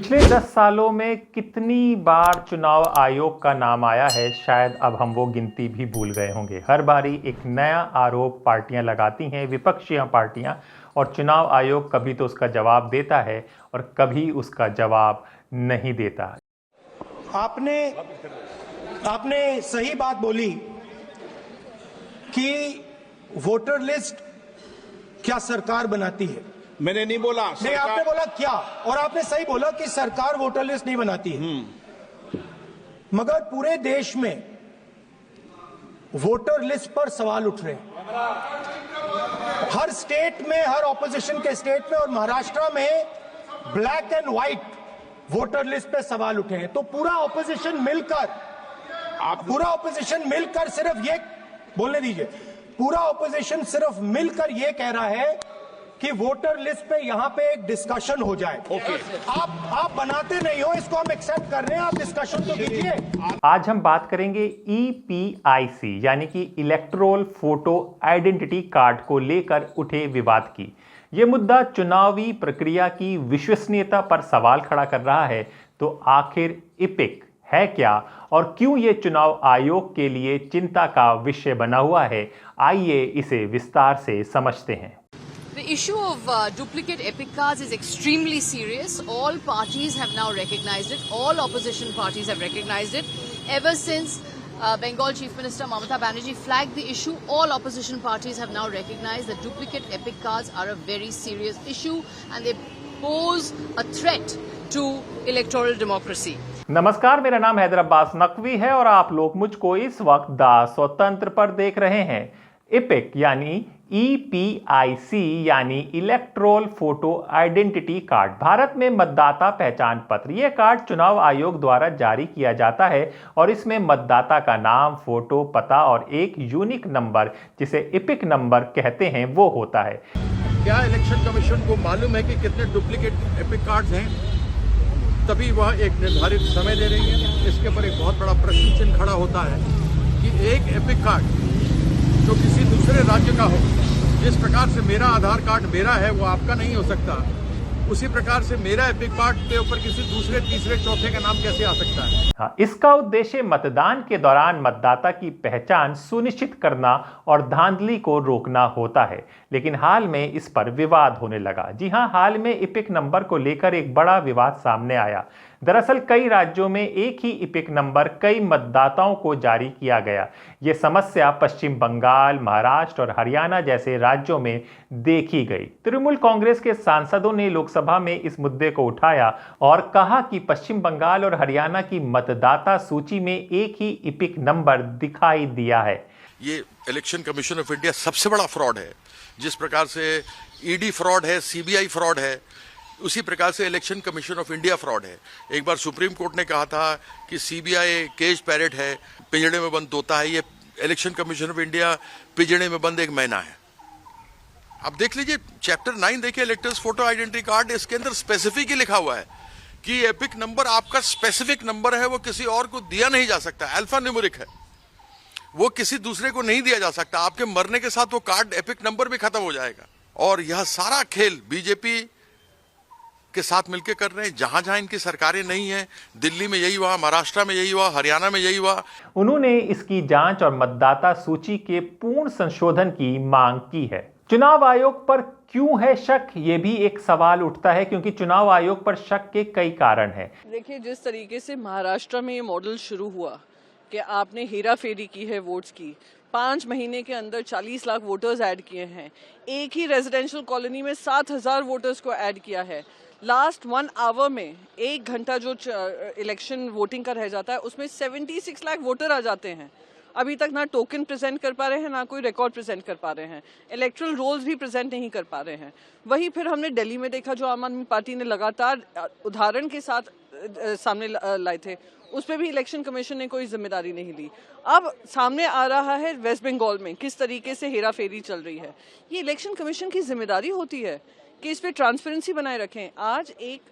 पिछले 10 सालों में कितनी बार चुनाव आयोग का नाम आया है, शायद अब हम वो गिनती भी भूल गए होंगे। हर बारी एक नया आरोप पार्टियां लगाती हैं, विपक्षी पार्टियां, और चुनाव आयोग कभी तो उसका जवाब देता है और कभी उसका जवाब नहीं देता। आपने सही बात बोली कि वोटर लिस्ट क्या सरकार बनाती है। मैंने नहीं बोला नहीं, आपने बोला क्या, और आपने सही बोला कि सरकार वोटर लिस्ट नहीं बनाती है। मगर पूरे देश में वोटर लिस्ट पर सवाल उठ रहे हैं। हर स्टेट में, हर ऑपोजिशन के स्टेट में और महाराष्ट्र में black and white voter list पे सवाल उठे हैं। तो पूरा ऑपोजिशन मिलकर सिर्फ ये बोलने दीजिए, पूरा ऑपोजिशन सिर्फ मिलकर ये कह रहा है कि वोटर लिस्ट पे यहां पे एक डिस्कशन हो जाए। आप बनाते नहीं हो, इसको हम एक्सेप्ट कर रहे हैं, आप डिस्कशन तो कीजिए। आज हम बात करेंगे EPIC यानी कि इलेक्टोरल फोटो आइडेंटिटी कार्ड को लेकर उठे विवाद की। यह मुद्दा चुनावी प्रक्रिया की विश्वसनीयता पर सवाल खड़ा कर रहा है। तो आखिर इपिक है क्या और क्यों यह चुनाव आयोग के लिए चिंता का विषय बना हुआ है, आइए इसे विस्तार से समझते हैं। The issue of duplicate epic cards is extremely serious. All parties have now recognized it. All opposition parties have recognized it. Ever since Bengal Chief Minister Mamata Banerjee flagged the issue, all opposition parties have now recognized that duplicate epic cards are a very serious issue and they pose a threat to electoral democracy. नमस्कार, मेरा नाम हैदर अब्बास नकवी है और आप लोग मुझको इस वक्त दा स्वतंत्र पर देख रहे हैं। इपिक यानी EPIC यानी electoral photo identity card Bharat में मतदाता पहचान पत्र। यह कार्ड चुनाव आयोग द्वारा जारी किया जाता है और इसमें मतदाता का नाम, फोटो, पता और एक यूनिक नंबर जिसे इपिक नंबर कहते हैं वो होता है। क्या इलेक्शन कमीशन को मालूम है कि कितने डुप्लीकेट एपिक कार्ड्स हैं? तभी वह एक निर्धारित समय दे रही है। इसके ऊपर एक बहुत बड़ा प्रश्न चिन्ह खड़ा होता है कि एक एपिक कार्ड जो किसी दूसरे राज्य का हो, जिस प्रकार से मेरा आधार कार्ड मेरा है वो आपका नहीं हो सकता, उसी प्रकार से मेरा एपिक कार्ड के ऊपर किसी दूसरे, तीसरे, चौथे का नाम कैसे आ सकता है? हाँ, इसका उद्देश्य मतदान के दौरान मतदाता की पहचान सुनिश्चित करना और धांधली को रोकना होता है। लेकिन हाल में इस पर विवाद होने लगा। जी हां, हाल में इपिक नंबर को लेकर एक बड़ा विवाद सामने आया। दरअसल कई राज्यों में एक ही इपिक नंबर कई मतदाताओं को जारी किया गया। ये समस्या पश्चिम बंगाल, महाराष्ट्र और हरियाणा जैसे राज्यों में देखी गई। तृणमूल कांग्रेस के सांसदों ने लोकसभा में इस मुद्दे को उठाया और कहा कि पश्चिम बंगाल और हरियाणा की मतदाता सूची में एक ही इपिक नंबर दिखाई दिया है। ये इलेक्शन कमीशन ऑफ इंडिया सबसे बड़ा फ्रॉड है। जिस प्रकार से ED फ्रॉड है, CBI फ्रॉड है, उसी प्रकार से election commission of India fraud है। एक बार सुप्रीम कोर्ट ने कहा था कि CBI केज पैरेट है, पिंजड़े में बंद तोता है। ये इलेक्शन कमीशन ऑफ इंडिया पिंजड़े में बंद एक मैना है। आप देख लीजिए चैप्टर 9 देखिए, इलेक्टर्स फोटो आइडेंटिटी कार्ड, इसके अंदर स्पेसिफिक ही लिखा हुआ है कि एपिक नंबर आपका स्पेसिफिक नंबर है, वो किसी और को दिया नहीं जा सकता। अल्फा न्यूमेरिक है, वो किसी दूसरे को नहीं दिया जा सकता। आपके मरने के साथ वो कार्ड एपिक नंबर भी खत्म हो जाएगा। और यह सारा खेल बीजेपी के साथ मिलकर कर रहे हैं। जहां जहां इनकी सरकारें नहीं है, दिल्ली में यही हुआ, महाराष्ट्र में यही हुआ, हरियाणा में यही हुआ। उन्होंने इसकी जांच और मतदाता सूची के पूर्ण संशोधन की मांग की है। चुनाव आयोग पर क्यों है शक, ये भी एक सवाल उठता है, क्योंकि चुनाव आयोग पर शक के कई कारण हैं। देखिए, जिस तरीके से महाराष्ट्र में ये मॉडल शुरू हुआ कि आपने हेरा फेरी की है वोट्स की, 5 महीने के अंदर 40 लाख वोटर्स ऐड किए हैं। एक ही रेजिडेंशियल कॉलोनी में 7,000 वोटर्स को ऐड किया है। लास्ट 1 आवर में 1 घंटा जो इलेक्शन वोटिंग का रह जाता है उसमें 76 लाख वोटर आ जाते हैं। अभी तक ना टोकन प्रेजेंट कर पा रहे हैं, ना कोई रिकॉर्ड प्रेजेंट कर पा रहे हैं, इलेक्ट्रल रोल्स भी प्रेजेंट नहीं कर पा रहे हैं। वहीं फिर हमने दिल्ली में देखा, जो आम आदमी पार्टी ने लगातार उदाहरण के साथ सामने लाए थे, उस पर भी इलेक्शन कमीशन ने कोई जिम्मेदारी नहीं ली। अब सामने आ रहा है वेस्ट बंगाल में किस तरीके से हेरा फेरी चल रही है। ये इलेक्शन कमीशन की जिम्मेदारी होती है कि इस पे ट्रांसपेरेंसी बनाए रखें। आज एक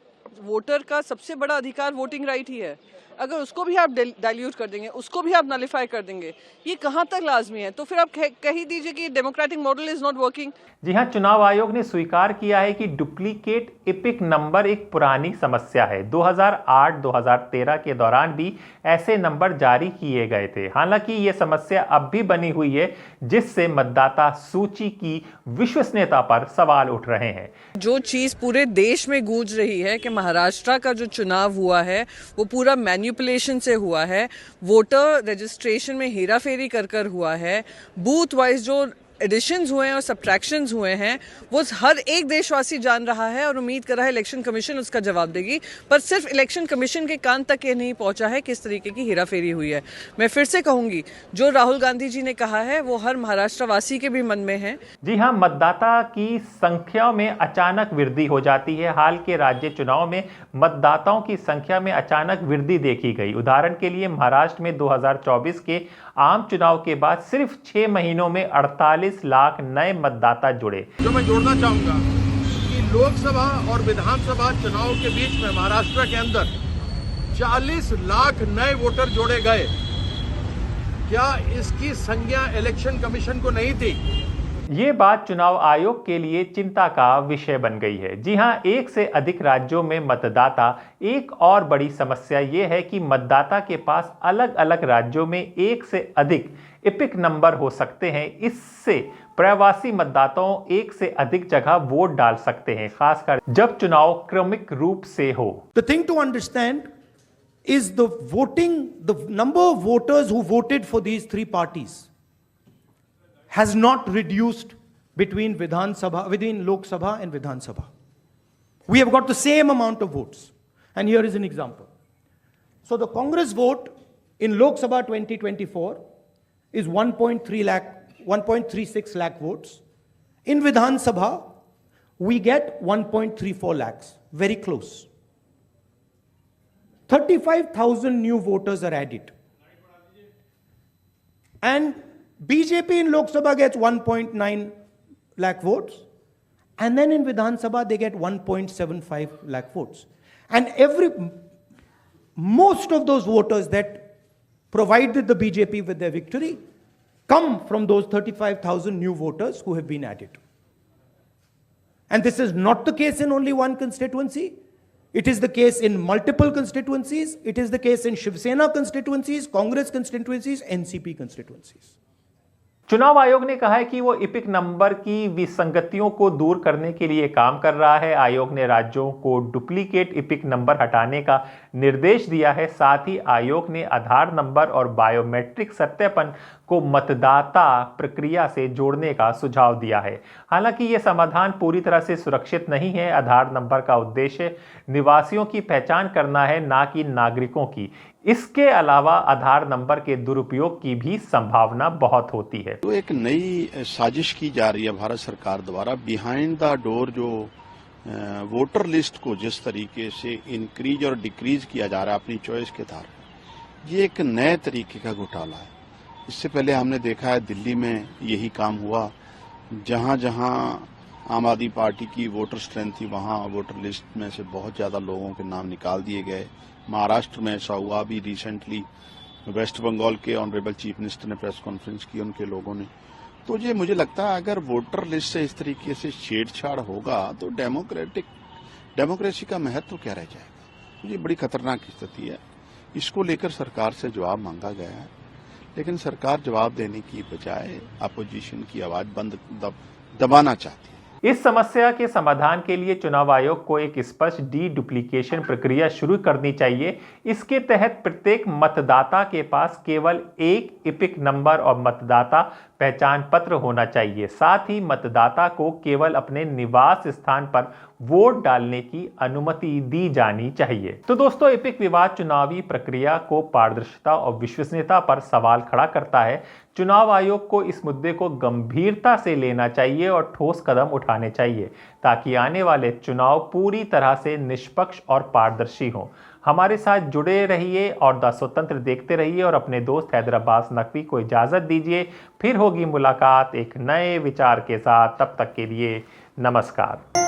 वोटर का सबसे बड़ा अधिकार वोटिंग राइट ही है। अगर उसको भी आप डाइल्यूट कर देंगे, उसको भी आप नलिफाई कर देंगे, ये कहाँ तक लाजमी है? तो फिर आप कह ही दीजिए कि democratic model is not working. जी हां, चुनाव आयोग ने स्वीकार किया है कि डुप्लीकेट एपिक नंबर एक पुरानी समस्या है। 2008-2013 के दौरान भी ऐसे नंबर जारी किए गए थे। हालांकि ये समस्या अब भी बनी हुई है, जिससे मतदाता सूची की विश्वसनीयता पर सवाल उठ रहे हैं। जो चीज़ पूरे देश में गूंज रही है कि महाराष्ट्र का जो चुनाव हुआ है वो पूरा मैनिपुलेशन से हुआ है, वोटर रजिस्ट्रेशन में हेराफेरी कर हुआ है, बूथ वाइज जो एडिशंस हुए हैं और सब्ट्रैक्शंस हुए हैं वो हर एक देशवासी जान रहा है और उम्मीद कर रहा है इलेक्शन कमीशन उसका जवाब देगी। पर सिर्फ इलेक्शन कमीशन के कान तक ये नहीं पहुंचा है किस तरीके की हेराफेरी हुई है। मैं फिर से कहूंगी, जो राहुल गांधी जी ने कहा है वो हर महाराष्ट्र वासी के भी मन में है। जी हां, मतदाता की संख्या में अचानक वृद्धि हो जाती है। हाल के राज्य चुनाव में मतदाताओं की संख्या में अचानक वृद्धि देखी गई। उदाहरण के लिए महाराष्ट्र में 2024 के आम चुनाव के बाद सिर्फ 6 महीनों में 48 लाख नए मतदाता जुड़े। जो मैं जोड़ना चाहूंगा कि लोकसभा और विधानसभा चुनाव के बीच में महाराष्ट्र के अंदर 40 लाख नए वोटर जोड़े गए। क्या इसकी संज्ञा इलेक्शन कमीशन को नहीं थी? ये बात चुनाव आयोग के लिए चिंता का विषय बन गई है। जी हां, एक से अधिक राज्यों में मतदाता। एक और बड़ी समस्या ये है कि मतदाता के पास अलग अलग राज्यों में एक से अधिक एपिक नंबर हो सकते हैं। इससे प्रवासी मतदाताओं एक से अधिक जगह वोट डाल सकते हैं, खासकर जब चुनाव क्रमिक रूप से हो। The thing to understand is the number of voters who voted for these three parties has not reduced between Lok Sabha and Vidhan Sabha. We have got the same amount of votes. And here is an example. So the Congress vote in Lok Sabha 2024 is 1.36 lakh votes. In Vidhan Sabha, we get 1.34 lakhs. Very close. 35,000 new voters are added. And BJP in Lok Sabha gets 1.9 lakh votes, and then in Vidhan Sabha they get 1.75 lakh votes. And most of those voters that provided the BJP with their victory come from those 35,000 new voters who have been added. And this is not the case in only one constituency. It is the case in multiple constituencies. It is the case in Shiv Sena constituencies, Congress constituencies, NCP constituencies. चुनाव आयोग ने कहा है कि वो epic number की विसंगतियों को दूर करने के लिए काम कर रहा है। आयोग ने राज्यों को डुप्लीकेट एपिक नंबर हटाने का निर्देश दिया है। साथ ही आयोग ने आधार नंबर और बायोमेट्रिक सत्यापन को मतदाता प्रक्रिया से जोड़ने का सुझाव दिया है। हालांकि ये समाधान पूरी तरह से सुरक्षित नहीं है। आधार नंबर का उद्देश्य निवासियों की पहचान करना है, ना कि नागरिकों की। इसके अलावा आधार नंबर के दुरुपयोग की भी संभावना बहुत होती है। तो एक नई साजिश की जा रही है भारत सरकार द्वारा, बिहाइंड द डोर जो वोटर लिस्ट को जिस तरीके से इंक्रीज और डिक्रीज किया जा रहा है अपनी चॉइस के आधार पर, ये एक नए तरीके का घोटाला है। इससे पहले हमने देखा है दिल्ली में यही काम हुआ, जहां जहां आम आदमी पार्टी की वोटर स्ट्रेंथ थी वहां वोटर लिस्ट में से बहुत ज्यादा लोगों के नाम निकाल दिए गए। महाराष्ट्र में ऐसा हुआ, अभी रिसेंटली वेस्ट बंगाल के ऑनरेबल चीफ मिनिस्टर ने प्रेस कॉन्फ्रेंस की, उनके लोगों ने। तो ये मुझे लगता है अगर वोटर लिस्ट से इस तरीके से छेड़छाड़ होगा तो डेमोक्रेसी का महत्व क्या रह जाएगा। तो ये बड़ी खतरनाक स्थिति है। इसको लेकर सरकार से जवाब मांगा गया है, लेकिन सरकार जवाब देने की बजाय अपोजिशन की आवाज दबाना चाहती है। इस समस्या के समाधान के लिए चुनाव आयोग को एक स्पष्ट डी डुप्लीकेशन प्रक्रिया शुरू करनी चाहिए। इसके तहत प्रत्येक मतदाता के पास केवल एक एपिक नंबर और मतदाता पहचान पत्र होना चाहिए। साथ ही मतदाता को केवल अपने निवास स्थान पर वोट डालने की अनुमति दी जानी चाहिए। तो दोस्तों, एपिक विवाद चुनावी प्रक्रिया को पारदर्शिता और विश्वसनीयता पर सवाल खड़ा करता है। चुनाव आयोग को इस मुद्दे को गंभीरता से लेना चाहिए और ठोस कदम उठाने चाहिए, ताकि आने वाले चुनाव पूरी तरह से निष्पक्ष और पारदर्शी हों। हमारे साथ जुड़े रहिए और द स्वतंत्र देखते रहिए और अपने दोस्त हैदर अब्बास नकवी को इजाज़त दीजिए। फिर होगी मुलाकात एक नए विचार के साथ। तब तक के लिए नमस्कार।